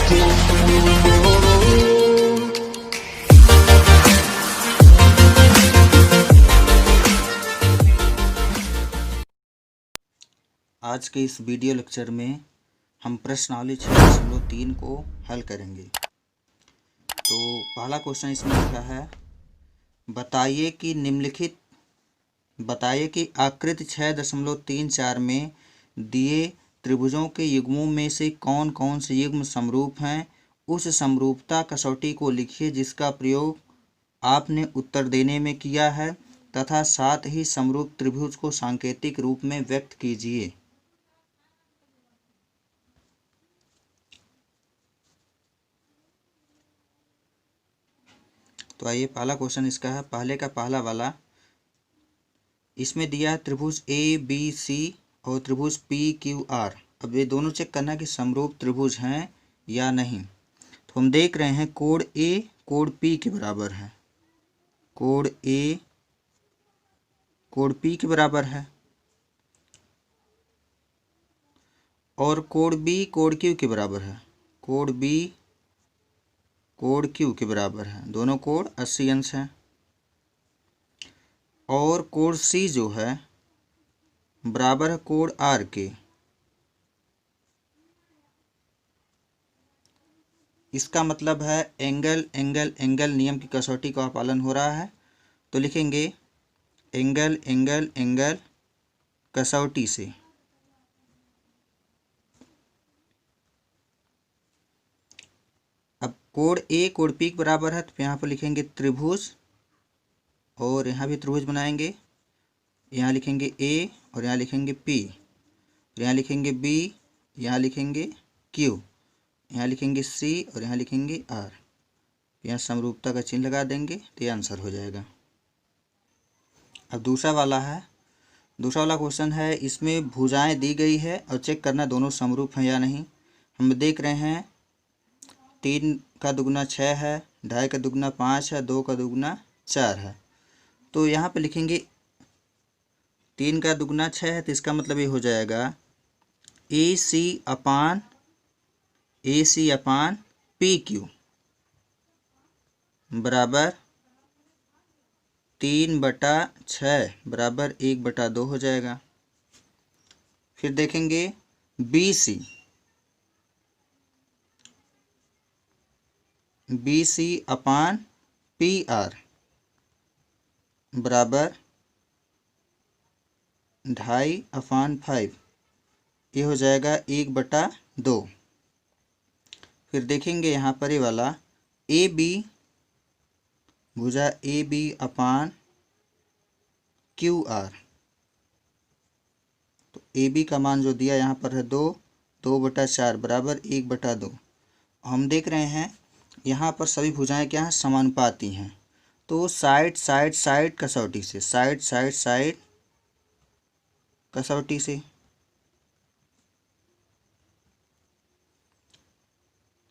आज के इस वीडियो लेक्चर में हम प्रश्नावली 6.3 को हल करेंगे। तो पहला क्वेश्चन इसमें लिखा है, बताइए कि आकृति 6.34 में दिए त्रिभुजों के युग्मों में से कौन कौन से युग्म समरूप हैं। उस समरूपता कसौटी को लिखिए जिसका प्रयोग आपने उत्तर देने में किया है तथा साथ ही समरूप त्रिभुज को सांकेतिक रूप में व्यक्त कीजिए। तो आइए पहला क्वेश्चन इसका है, पहले का पहला वाला, इसमें दिया है त्रिभुज ए बी सी और त्रिभुज पी क्यू आर। अब ये दोनों चेक करना कि समरूप त्रिभुज हैं या नहीं। तो हम देख रहे हैं कोण ए कोण पी के बराबर है, कोण ए कोण पी के बराबर है और कोण बी कोण क्यू के बराबर है, कोण बी कोण क्यू के बराबर है। दोनों कोण 80 अंश हैं और कोण सी जो है बराबर है कोण आर के। इसका मतलब है एंगल एंगल एंगल नियम की कसौटी का पालन हो रहा है। तो लिखेंगे एंगल एंगल एंगल कसौटी से अब कोण ए कोण पी के बराबर है, तो यहाँ पर लिखेंगे त्रिभुज और यहाँ भी त्रिभुज बनाएंगे। यहाँ लिखेंगे ए और यहाँ लिखेंगे पी, यहाँ लिखेंगे बी, यहाँ लिखेंगे क्यू, यहाँ लिखेंगे सी और यहाँ लिखेंगे आर। यहाँ समरूपता का चिन्ह लगा देंगे तो ये आंसर हो जाएगा। अब दूसरा वाला क्वेश्चन है, इसमें भुजाएं दी गई है और चेक करना दोनों समरूप हैं या नहीं। हम देख रहे हैं 3 का दुगुना 6 है, 2.5 का दुगुना 5 है, 2 का दुगुना 4 है। तो यहाँ पे लिखेंगे 3 का दुगुना 6 है, तो इसका मतलब ये हो जाएगा ए सी अपान पी क्यू बराबर 3/6 बराबर 1/2 हो जाएगा। फिर देखेंगे बी सी अपान पी आर बराबर 2.5/5, ये हो जाएगा 1/2। फिर देखेंगे यहाँ पर ये वाला ए बी, भुजा A B upon Q R. तो ए बी का मान जो दिया यहाँ पर है 2/4 बराबर 1/2। हम देख रहे हैं यहाँ पर सभी भुजाएं क्या हैं, समानुपाती हैं। तो साइड कसौटी से साइड कसौटी से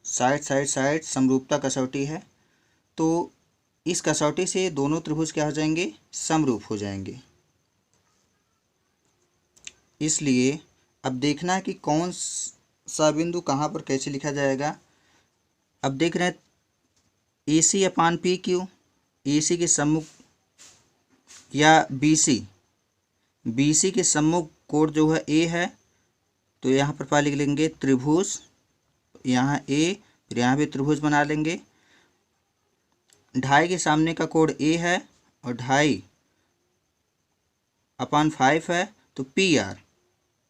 साइड समरूपता कसौटी है। तो इस कसौटी से दोनों त्रिभुज क्या हो जाएंगे, समरूप हो जाएंगे। इसलिए अब देखना है कि कौन सा बिंदु कहाँ पर कैसे लिखा जाएगा। अब देख रहे हैं ए सी अपान पी क्यू, ए सी के सम्मुख या बी सी के सम्मुख कोण जो है ए है, तो यहाँ पर पहले लिख लेंगे त्रिभुज, यहाँ ए, फिर यहाँ भी त्रिभुज बना लेंगे। 2.5 के सामने का कोण ए है और 2.5/5 है, तो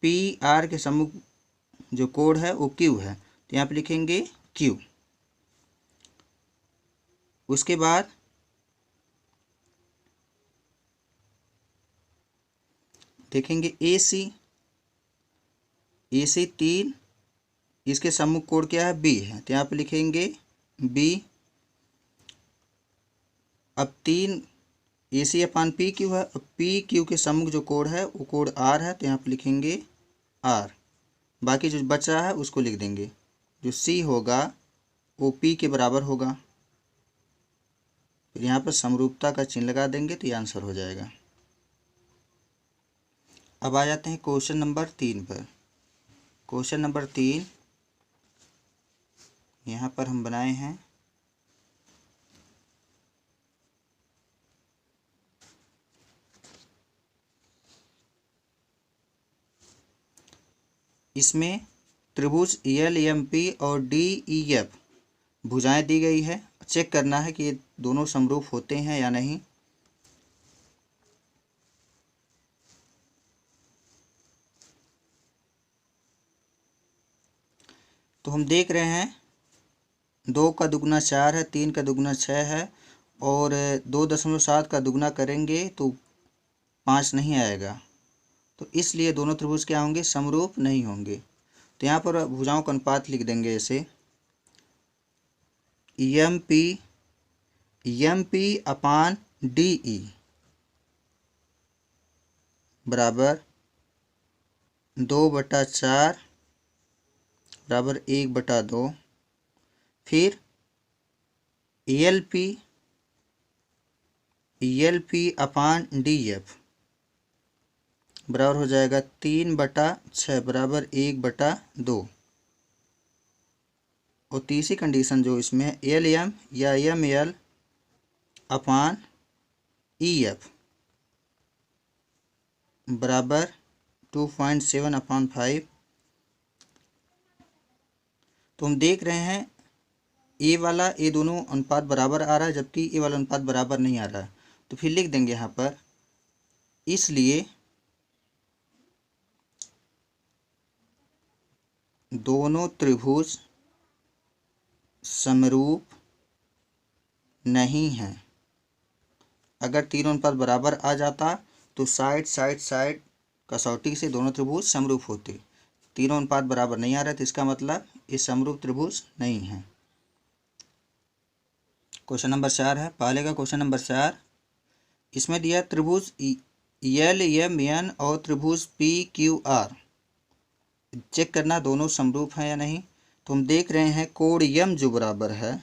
पी आर के सम्मुख जो कोण है वो क्यू है, तो यहाँ पे लिखेंगे क्यू। उसके बाद देखेंगे ए सी 3, इसके सम्मुख कोण क्या है, बी है, तो यहाँ पे लिखेंगे बी। अब 3 ए सी अपान पी क्यू है और पी क्यू के सम्मुख जो कोण है वो कोण आर है, तो यहाँ पे लिखेंगे आर। बाकी जो बच रहा है उसको लिख देंगे। जो सी होगा वो पी के बराबर होगा। फिर यहाँ पर समरूपता का चिन्ह लगा देंगे तो ये आंसर हो जाएगा। अब आ जाते हैं क्वेश्चन नंबर 3 पर। क्वेश्चन नंबर 3, यहाँ पर हम बनाए हैं। इसमें त्रिभुज LMP और DEF भुजाएं दी गई है। चेक करना है कि ये दोनों समरूप होते हैं या नहीं। तो हम देख रहे हैं 2 का दुगना 4 है, 3 का दुगना 6 है और 2.7 का दुगना करेंगे तो 5 नहीं आएगा। तो इसलिए दोनों त्रिभुज क्या होंगे, समरूप नहीं होंगे। तो यहाँ पर भुजाओं का अनुपात लिख देंगे ऐसे, MP अपान DE बराबर 2/4 बराबर 1/2। फिर ELP अपान DF बराबर हो जाएगा 3/6 बराबर 1/2। और तीसरी कंडीशन जो इसमें है, LM या ML अपान EF बराबर 2.7/5। तो हम देख रहे हैं ये दोनों अनुपात बराबर आ रहा है, जबकि ये वाला अनुपात बराबर नहीं आ रहा है। तो फिर लिख देंगे यहाँ पर, इसलिए दोनों त्रिभुज समरूप नहीं हैं। अगर तीनों अनुपात बराबर आ जाता तो साइड कसौटी से दोनों त्रिभुज समरूप होते। तीनों अनुपात बराबर नहीं आ रहे तो इसका मतलब ये समरूप त्रिभुज नहीं है। क्वेश्चन नंबर 4 है, पहले का क्वेश्चन नंबर 4। इसमें दिया त्रिभुज LMN और त्रिभुज PQR चेक करना दोनों समरूप हैं या नहीं। तो हम देख रहे हैं कोण M जो बराबर है,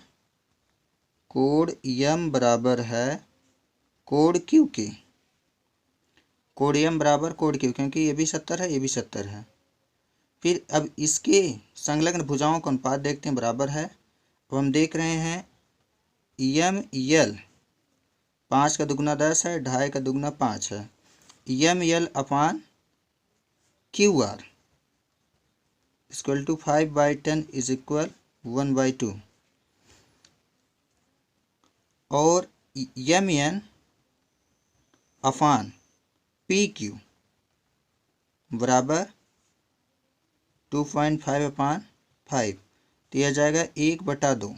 कोण M बराबर है कोण Q के। कोण M बराबर कोण Q, क्योंकि ये भी 70 है, ये भी 70 है। फिर अब इसके संलग्न भुजाओं का अनुपात देखते हैं, बराबर है। अब हम देख रहे हैं ML 5 का दुगना 10 है, 2.5 का दुगना 5 है। ML upon QR equal to 5/10 is equal 1/2। और MN अपान PQ बराबर 2.5/5। तो यह जाएगा 1/2।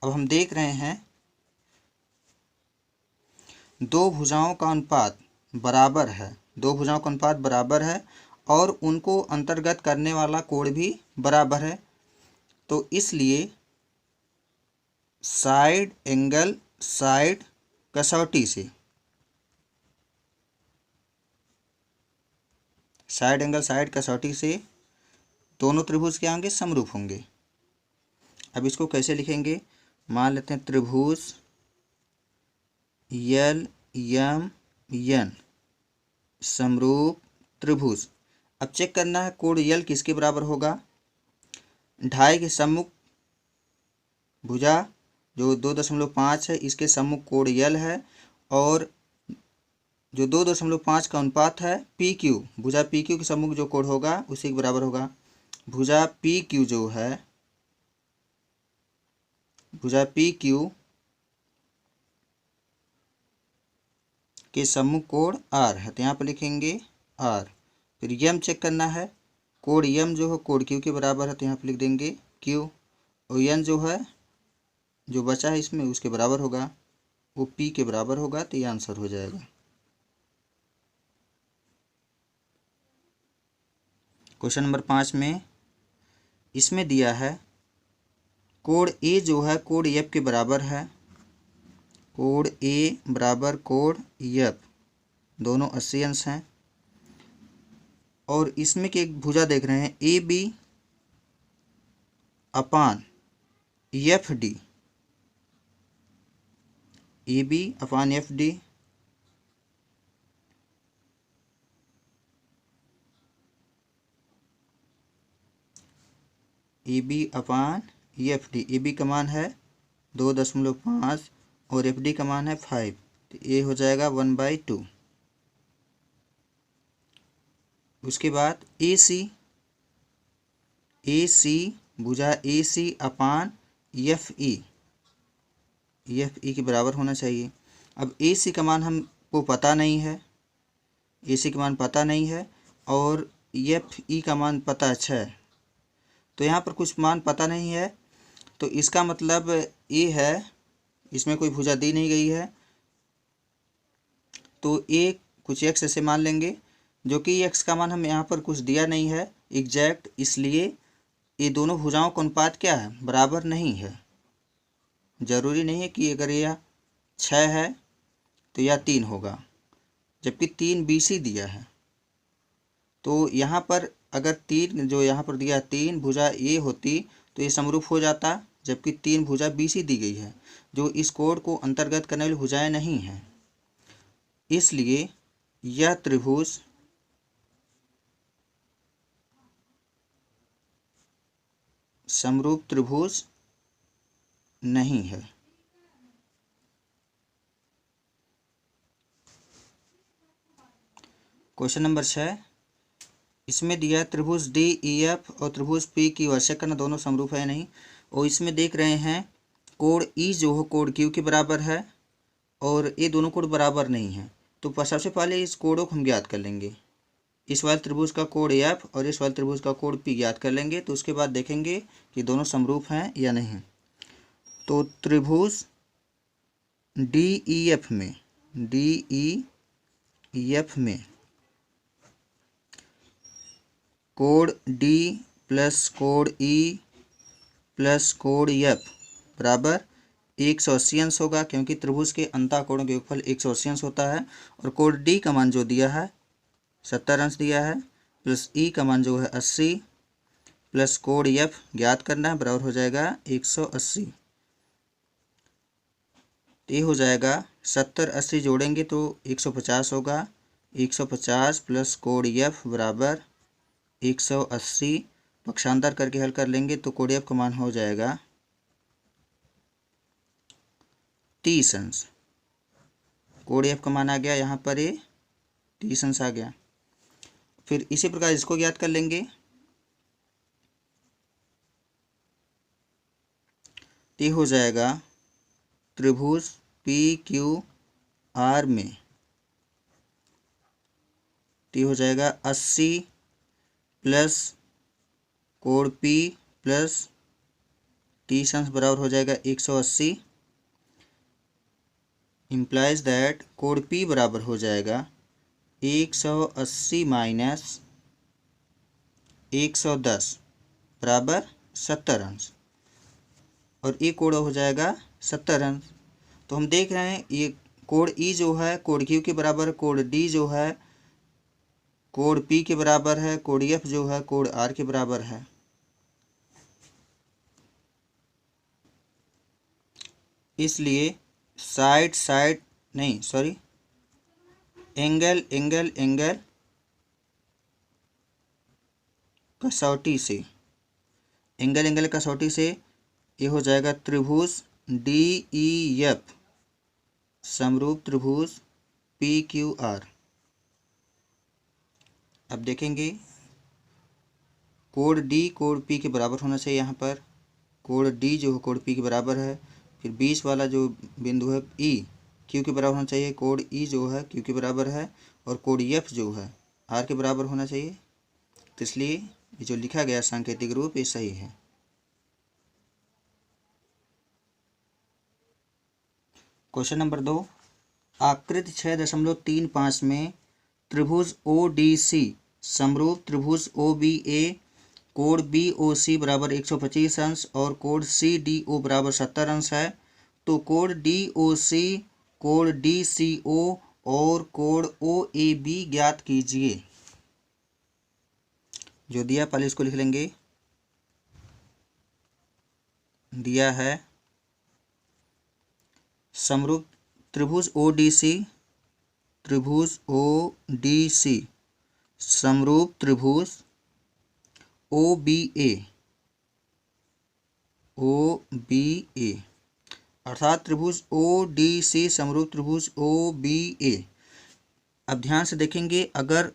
अब हम देख रहे हैं दो भुजाओं का अनुपात बराबर है, दो भुजाओं का अनुपात बराबर है और उनको अंतर्गत करने वाला कोण भी बराबर है। तो इसलिए साइड एंगल साइड कसौटी से, साइड एंगल साइड कसौटी से दोनों त्रिभुज क्या होंगे, समरूप होंगे। अब इसको कैसे लिखेंगे, मान लेते हैं त्रिभुज LMN समरूप त्रिभुज। अब चेक करना है कोण L किसके बराबर होगा। 2.5 के सम्मुख भुजा जो 2.5 है, इसके सम्मुख कोण L है और जो 2.5 का अनुपात है PQ, भुजा PQ के सम्मुख जो कोण होगा उसी के बराबर होगा। भुजा PQ जो है, भुजा PQ के सम्मुख कोण R है, तो यहाँ पर लिखेंगे R। फिर M चेक करना है, कोण M जो है कोण Q के बराबर है, तो यहाँ पर लिख देंगे Q। और N जो है, जो बचा है इसमें उसके बराबर होगा, वो P के बराबर होगा। तो ये आंसर हो जाएगा। क्वेश्चन नंबर 5 में इसमें दिया है कोण A जो है कोण F के बराबर है। कोण A बराबर कोण F, दोनों 80 अंश हैं। और इसमें के एक भुजा देख रहे हैं AB upon FD, AB upon FD AB upon F D, A B का मान है 2.5 और एफ डी का मान है 5, तो ए हो जाएगा 1/2। उसके बाद ए सी भुजा ए सी अपान एफ ई के बराबर होना चाहिए। अब ए सी का मान हमको पता नहीं है, ए सी का मान पता नहीं है और एफ ई का मान पता है 6, तो यहाँ पर कुछ मान पता नहीं है, तो इसका मतलब ए है, इसमें कोई भुजा दी नहीं गई है, तो ए कुछ एक्स ऐसे मान लेंगे, जो कि एक्स का मान हम यहाँ पर कुछ दिया नहीं है एग्जैक्ट, इसलिए ये दोनों भुजाओं का अनुपात क्या है, बराबर नहीं है। ज़रूरी नहीं है कि अगर यह 6 है तो यह 3 होगा, जबकि 3 BC दिया है, तो यहाँ पर अगर 3 जो यहाँ पर दिया 3 भुजा ए होती तो ये समरूप हो जाता, जबकि 3 भुजा BC दी गई है, जो इस कोड को अंतर्गत करने वाली भुजाएं नहीं हैं, इसलिए यह त्रिभुज समरूप त्रिभुज नहीं है। क्वेश्चन नंबर 6, इसमें दिया है त्रिभुज डी ई एफ और त्रिभुज पी क्यू, चेक करना दोनों समरूप है नहीं, और इसमें देख रहे हैं कोण ई जो हो कोण क्यू के बराबर है और ये दोनों कोण बराबर नहीं है, तो सबसे पहले इस कोणों को हम ज्ञात कर लेंगे। इस वाले त्रिभुज का कोण एफ और इस वाले त्रिभुज का कोण पी ज्ञात कर लेंगे, तो उसके बाद देखेंगे कि दोनों समरूप हैं या नहीं। तो त्रिभुज डी ई एफ में कोण डी प्लस कोण ई प्लस कोण एफ बराबर 180 अंश होगा, क्योंकि त्रिभुज के अंतःकोणों के योगफल 180 अंश होता है, और कोण डी का मान जो दिया है 70 अंश दिया है, प्लस ई का मान जो है 80 प्लस कोण एफ ज्ञात करना है, बराबर हो जाएगा 180। ये हो जाएगा 70-80 जोड़ेंगे तो 150 होगा, 150 प्लस कोण एफ बराबर 180, पक्षांतर करके हल कर लेंगे तो कोण एफ का मान हो जाएगा 30 अंश। कोण एफ का मान आ गया यहाँ पर, ये 30 अंश आ गया। फिर इसी प्रकार इसको ज्ञात कर लेंगे, ये हो जाएगा त्रिभुज पी क्यू आर में, ये हो जाएगा 80 प्लस कोण पी प्लस 30 अंश बराबर हो जाएगा 180, इम्प्लाइज दैट कोण पी बराबर हो जाएगा 180 माइनस 110 बराबर 70 अंश, और ये कोण हो जाएगा 70 अंश। तो हम देख रहे हैं ये कोण ई जो है कोण क्यू के बराबर, कोण डी जो है कोण पी के बराबर है, कोण एफ जो है कोण आर के बराबर है। इसलिए एंगल कसौटी से ये हो जाएगा त्रिभुज डी ई एफ समरूप त्रिभुज पी क्यू आर। अब देखेंगे कोण डी कोण पी के बराबर होना चाहिए, यहाँ पर कोण डी जो है कोण पी के बराबर है, फिर 20 वाला जो बिंदु है ई क्यू के बराबर होना चाहिए, कोण ई जो है क्यू के बराबर है, और कोण एफ जो है आर के बराबर होना चाहिए, तो इसलिए ये जो लिखा गया सांकेतिक रूप ये सही है। क्वेश्चन नंबर 2, आकृति 6.35 में त्रिभुज ओ डी सी समरूप त्रिभुज ओ बी ए कोण बी ओ सी बराबर 125 अंश और कोण सी डी ओ बराबर 70 अंश है, तो कोण डी ओ सी कोण डी सी ओ और कोण ओ ए बी ज्ञात कीजिए। जो दिया पहले इसको लिख लेंगे, दिया है समरूप त्रिभुज ओ डी सी समरूप त्रिभुज ओ बी ओ बी ए, अर्थात त्रिभुज ओ डी सी समरूप त्रिभुज ओ बी ए। अब ध्यान से देखेंगे, अगर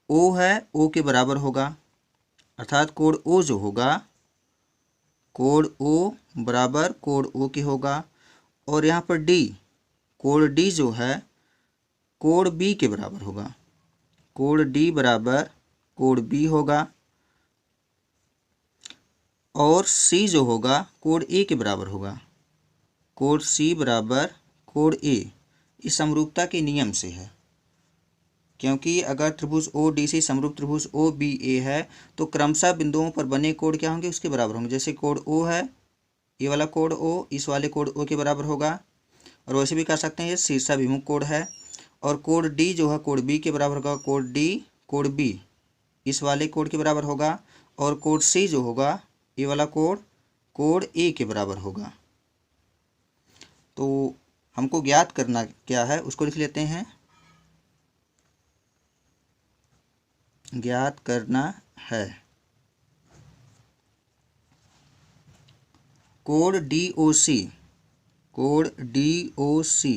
ओ है ओ के बराबर होगा, अर्थात कोण ओ जो होगा, कोण ओ बराबर कोण ओ के होगा। और यहाँ पर डी, कोण डी जो है कोण बी के बराबर होगा, कोण डी बराबर कोण बी होगा। और सी जो होगा कोण ए के बराबर होगा, कोण सी बराबर कोण ए। इस समरूपता के नियम से है, क्योंकि अगर त्रिभुज ओ डी सी समरूप त्रिभुज ओ बी ए है तो क्रमशः बिंदुओं पर बने कोण क्या होंगे, उसके बराबर होंगे। जैसे कोण ओ है, ये वाला कोण ओ इस वाले कोण ओ के बराबर होगा। और वैसे भी कर सकते हैं, ये शीर्षाभिमुख कोण है। और कोण डी जो है कोण बी के बराबर होगा, कोण डी कोण बी इस वाले कोण के बराबर होगा। और कोण सी जो होगा ये वाला कोण कोण ए के बराबर होगा। तो हमको ज्ञात करना क्या है, उसको लिख लेते हैं। ज्ञात करना है कोण डी ओ सी, कोण डी ओ सी,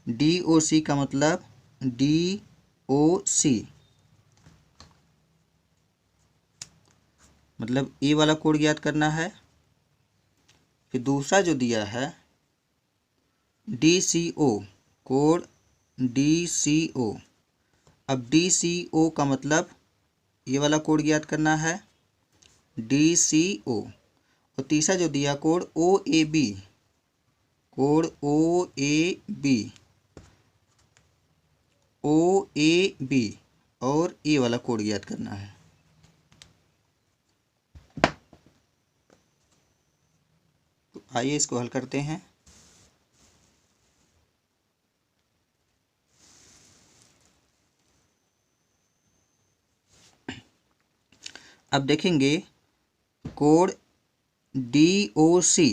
डी ओ सी का मतलब डी ओ सी मतलब ए वाला कोण ज्ञात करना है। फिर दूसरा जो दिया है डी सी ओ, कोण डी सी ओ। अब डी सी ओ का मतलब ये वाला कोण ज्ञात करना है, डी सी ओ। और तीसरा जो दिया कोण ओ ए बी, कोण ओ A B, O A B और ए वाला कोण ज्ञात करना है। तो आइए इसको हल करते हैं। अब देखेंगे कोण डी ओ सी,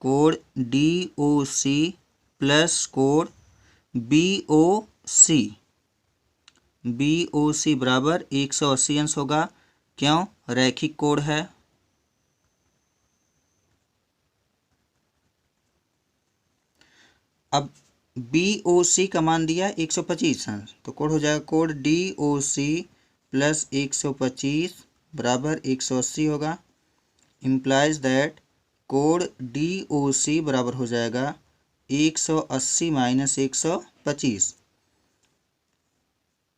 कोण डी ओ सी प्लस कोण बी ओ सी, बी ओ सी बराबर 180 अंश होगा। क्यों? रैखिक कोण है। अब बी ओ सी का मान दिया 125 अंश, तो कोण हो जाएगा कोण डी ओ सी प्लस 125 बराबर 180 होगा। इम्प्लाइज दैट कोण डी ओ सी बराबर हो जाएगा 180 माइनस 125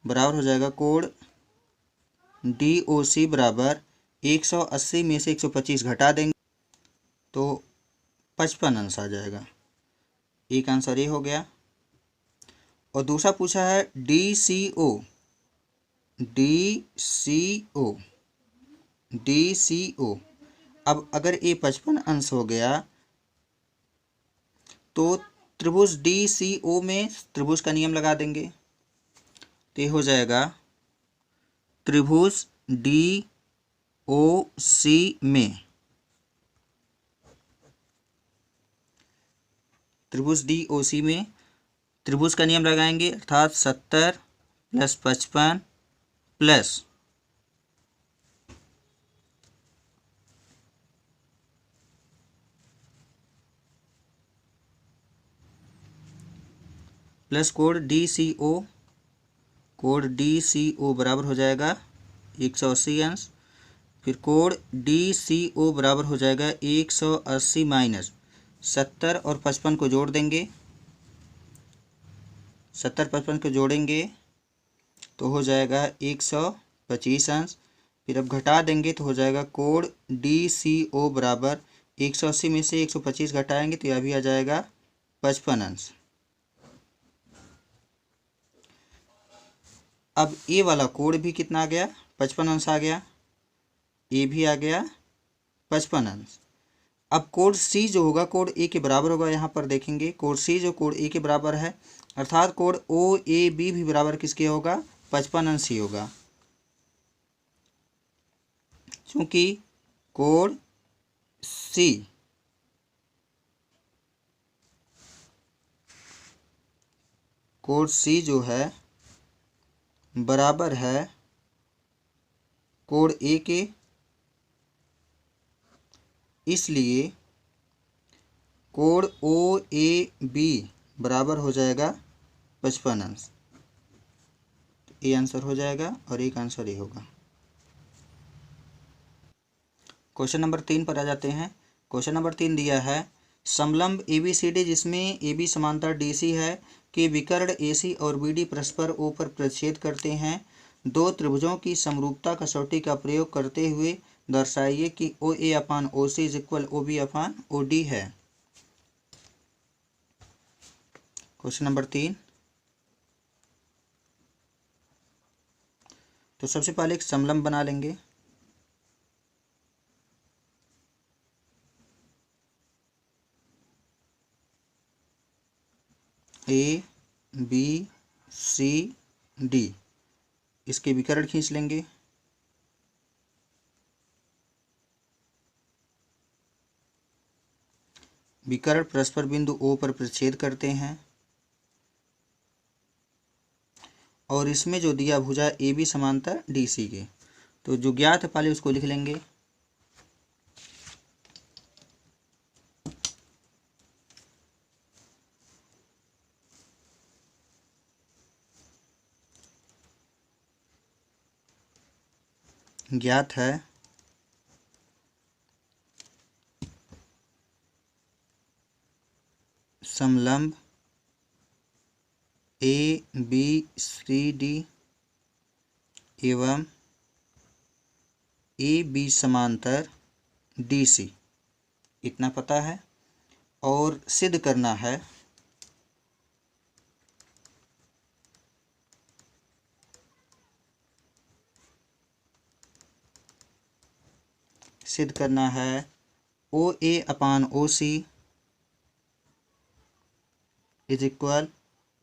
बराबर हो जाएगा कोण डी ओ सी बराबर 180 में से 125 घटा देंगे तो 55 अंश आ जाएगा। एक आंसर ये हो गया। और दूसरा पूछा है डी सी ओ, डी सी ओ, डी सी ओ। अब अगर ये 55 अंश हो गया तो त्रिभुज डी सी ओ में त्रिभुज का नियम लगा देंगे, तो ये हो जाएगा त्रिभुज डी ओ सी में, त्रिभुज डी ओ सी में त्रिभुज का नियम लगाएंगे, अर्थात 70 प्लस 55 प्लस कोण डी सी ओ, कोण डी सी ओ बराबर हो जाएगा 180 अंश। फिर कोण डी सी ओ बराबर हो जाएगा 180 माइनस 70 और 55 को जोड़ देंगे, 70 55 को जोड़ेंगे तो हो जाएगा 125 अंश। फिर अब घटा देंगे तो हो जाएगा कोण डी सी ओ बराबर 180 में से 125 घटाएंगे तो यह भी आ जाएगा 55 अंश। अब ए वाला कोण भी कितना आ गया, 55 अंश आ गया, ए भी आ गया 55 अंश। अब कोण सी जो होगा कोण ए के बराबर होगा, यहाँ पर देखेंगे कोण सी जो कोण ए के बराबर है, अर्थात कोण ओ ए बी भी बराबर किसके होगा, 55 अंश ही होगा। चूंकि कोण सी जो है बराबर है कोण ए के, इसलिए कोण ओ ए बी बराबर हो जाएगा 55 अंश। ये आंसर हो जाएगा और एक आंसर ये होगा। क्वेश्चन नंबर 3 पर आ जाते हैं। क्वेश्चन नंबर 3 दिया है समलंब ABCD जिसमें AB समांतर DC है कि विकर्ण AC और BD परस्पर O पर प्रतिच्छेद करते हैं। दो त्रिभुजों की समरूपता कसौटी का प्रयोग करते हुए दर्शाइए कि OA upon OC is equal OB upon OD है। Question number 3। तो सबसे पहले एक समलंब बना लेंगे। ABCD इसके विकर्ण खींच लेंगे। विकर्ण परस्पर बिंदु O पर प्रतिच्छेद करते हैं और इसमें जो दिया भुजा AB समांतर DC के, तो जो ज्ञात है पहले उसको लिख लेंगे। ज्ञात है समलंब ABCD एवं AB समांतर DC, इतना पता है। और सिद्ध करना है OA upon OC is equal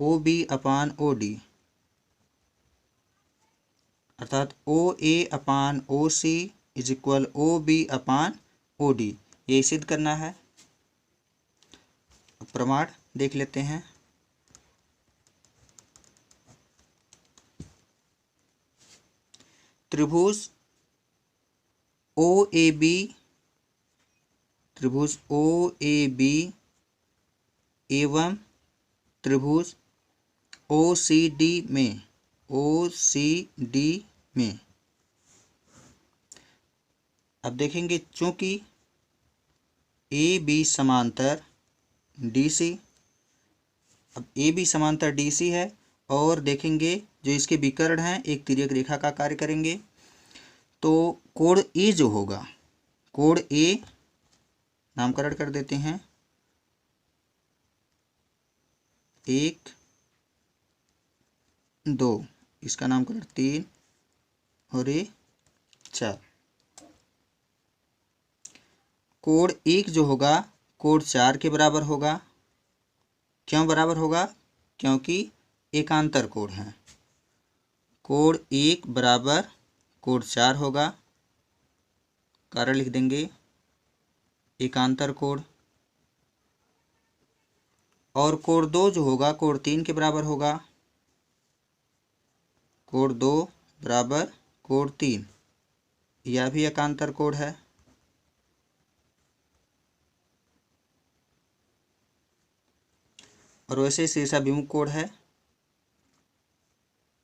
OB upon OD, अर्थात OA upon OC is equal OB upon OD, ये सिद्ध करना है। प्रमाण देख लेते हैं। त्रिभुज OAB एवं त्रिभुज OCD में अब देखेंगे चूंकि AB समांतर DC, अब AB समांतर DC है और देखेंगे जो इसके विकर्ण हैं एक तिर्यक रेखा का कार्य करेंगे। तो कोण A जो होगा, कोण A नामकरण कर देते हैं 1 2, इसका नामकरण 3 और ये 4। कोण 1 जो होगा कोण 4 के बराबर होगा। क्यों बराबर होगा? क्योंकि एकांतर कोण है। कोण 1 बराबर कोण 4 होगा, कारण लिख देंगे एकांतर कोण। और कोण 2 जो होगा कोण 3 के बराबर होगा। कोण 2 बराबर कोण 3, यह भी एकांतर कोण है। और वैसे शीर्षाभिमुख कोण है।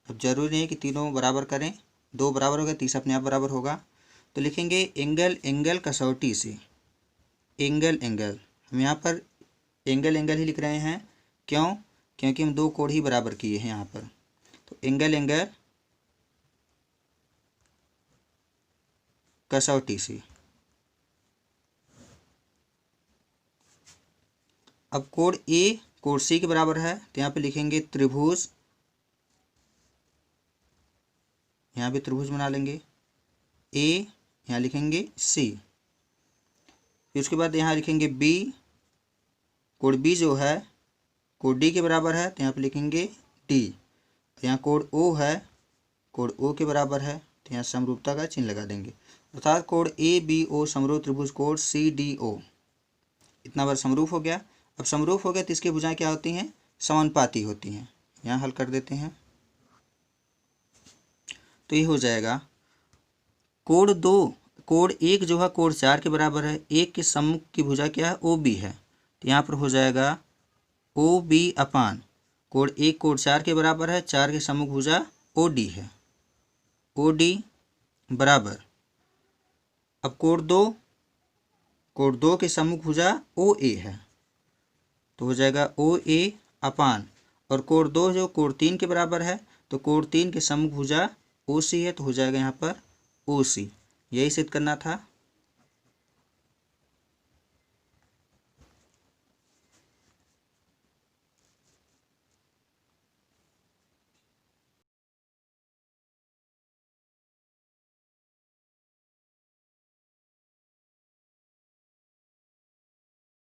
अब जरूरी नहीं है कि तीनों बराबर करें, 2 बराबर होगा, तीसरा अपने आप बराबर होगा। तो लिखेंगे एंगल कसौटी से, एंगल हम यहाँ पर एंगल ही लिख रहे हैं। क्यों? क्योंकि हम 2 कोण ही बराबर किए हैं यहाँ पर। तो एंगल कसौटी से। अब कोण A कोण C के बराबर है, तो यहाँ पे लिखेंगे त्रिभुज, यहाँ भी त्रिभुज बना लेंगे A, यहाँ लिखेंगे C। फिर उसके बाद यहाँ लिखेंगे B, कोण B जो है कोण D के बराबर है, तो यहाँ पे लिखेंगे D। यहाँ कोण O है, कोण O के बराबर है, तो यहाँ समरूपता का चिन्ह लगा देंगे। अर्थात कोण ABO समरूप त्रिभुज कोण CDO, इतना बार समरूप हो गया। अब समरूप हो गया तो इसकी भुजाएं क्या होती हैं? समानुपाती होती हैं। यहाँ हल कर देते हैं। तो ये हो जाएगा कोण 2 कोण 1 जो है कोण 4 के बराबर है। 1 के सम्मुख की भुजा क्या है, ओ बी है, तो यहाँ पर हो जाएगा ओ बी अपान कोण 1 कोण 4 के बराबर है, 4 के सम्मुख भुजा ओ डी है, ओ डी बराबर, अब कोण 2 के सम्मुख भुजा ओ ए है, तो हो जाएगा ओ ए अपान, और कोण 2 जो कोण 3 के बराबर है, तो कोण 3 के सम्मुख भुजा ओ सी है, तो हो जाएगा यहाँ पर ओ सी। यही सिद्ध करना था।